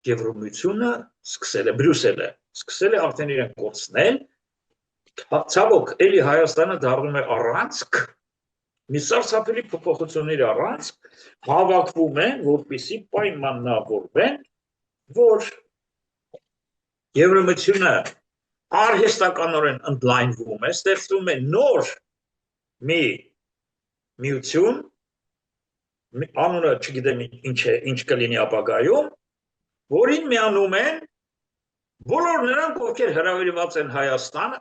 Եվրոմիությունը սկսել է Բրյուսելը, սկսել է արդեն իրեն կորցնել, ցավոք, էլի Հայաստանը դառնում է առանցք, մի սարսափելի փոփոխությունների առանցք, հավաքվում են, որպեսզի պայմանավորվեն, որ Եվրոմիությունը արհեստականորեն ընդլայնվում է, ստեղծվում է նոր մի միություն, անունը չգիտեմ ինչ կլինի ապագայում, որին միանում են բոլոր նրանք, ովքեր հրավիրված են Հայաստան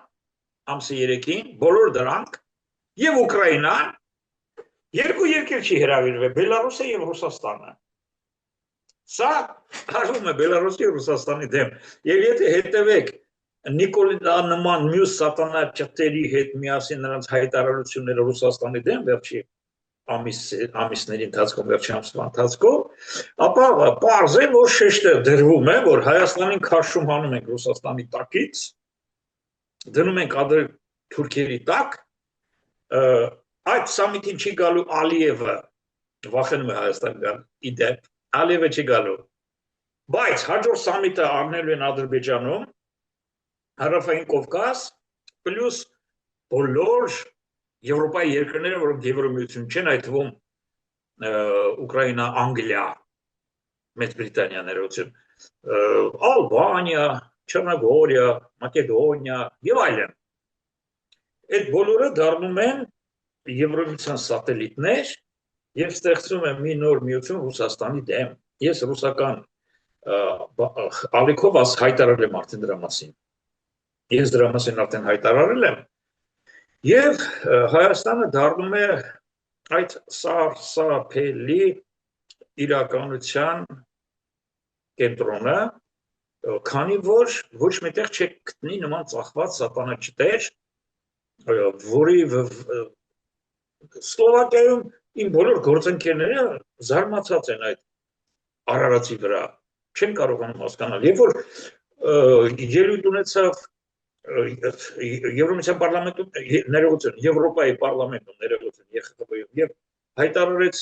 ամսի 3-ին, բոլոր դրանք եւ Ուկրաինան, երկու երկիր չի հրավիրվել, Բելարուսը եւ Ռուսաստանը։ Սա արվում է Բելարուսի եւ Ռուսաստանի դեմ։ Եվ եթե հետևեք Նիկոլա նման մյուս սատանա ճտերի հետ միասին նրանց հայտարարությունները Ռուսաստանի դեմ վերջի ամիսների ընթացքում, վերջի ամսվա ընթացքում, ապա պարզ է, որ շեշտը դրվում է, որ Հայաստանին քաշում հանում ենք Ռուսաստանի տակից, դնում ենք ադրել թուրքերի տակ, այդ սամիթին չի գալու Ալիևը, վախենում է Հայաստան գալ, իդեպ, Ալիևը չի գալու, բայց հաջորդ սամիթը առնելու են Ադրբեջանում, Հարավային Կովկաս, պլյուս բոլոր Եվրոպայի երկրները, որոնք Եվրոմիություն չեն, այդ թվում Ուկրաինա, Անգլիա, Մեծ Բրիտանիա ներողություն, Ալբանիա, Չեռնոգորիա, Մակեդոնիա եւ այլն։ Այդ բոլորը դառնում են Եվրոմիության սատելիտներ եւ ստեղծում է մի նոր միություն Ռուսաստանի դեմ։ Ես ռուսական ալիքով հայտարարել եմ արդեն դրա մասին։ Ես դրա մասին արդեն հայտարարել եմ եւ Հայաստանը դառնում է այդ սարսափելի իրականության կենտրոնը, քանի որ ոչ մեկտեղ չգտնի նման ծախված սատանաչտեր, որի Սլովակիայում իմ բոլոր գործընկերները զարմացած են այդ Արարատի վրա, չեն կարողանում հասկանալ, երբ որ ելույթ ունեցավ Եվրոմիության պարլամենտում ներողություն, Եվրոպայի պարլամենտում ներողություն եւ հայտարարեց,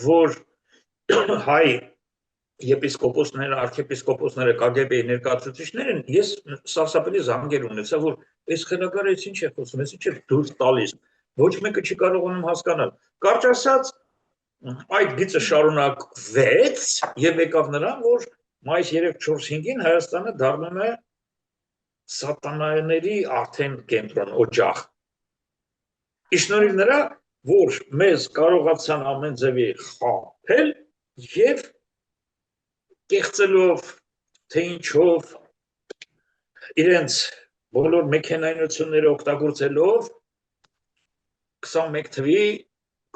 որ հայ եպիսկոպոսները, արքեպիսկոպոսները, KGB-ի ներկայացուցիչներ են, ես սարսափելի զանգեր ունեցա, որ այս խելագարը ինչ է խոսում, ինչ է դուրս տալիս, ոչ մեկը չի կարողանում հասկանալ։ Կարճ ասած, այդ գիծը շարունակվեց եւ եկավ նրան, որ մայիս 3-4-5-ին Հայաստանը դառնում է սատանաների արդեն կենտրոն, օջախ։ Իշնորհիվ նրա, որ մեզ կարողացան ամեն ձևի խաբել եւ կեղծելով, թե ինչով իրենց բոլոր մեքենայնությունները օգտագործելով 21 թվի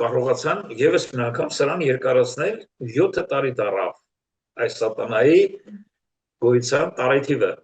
կարողացան եւս մի անգամ սրան երկարացնել 7 տարի դարավ այս սատանայի գոյության տարեթիվը։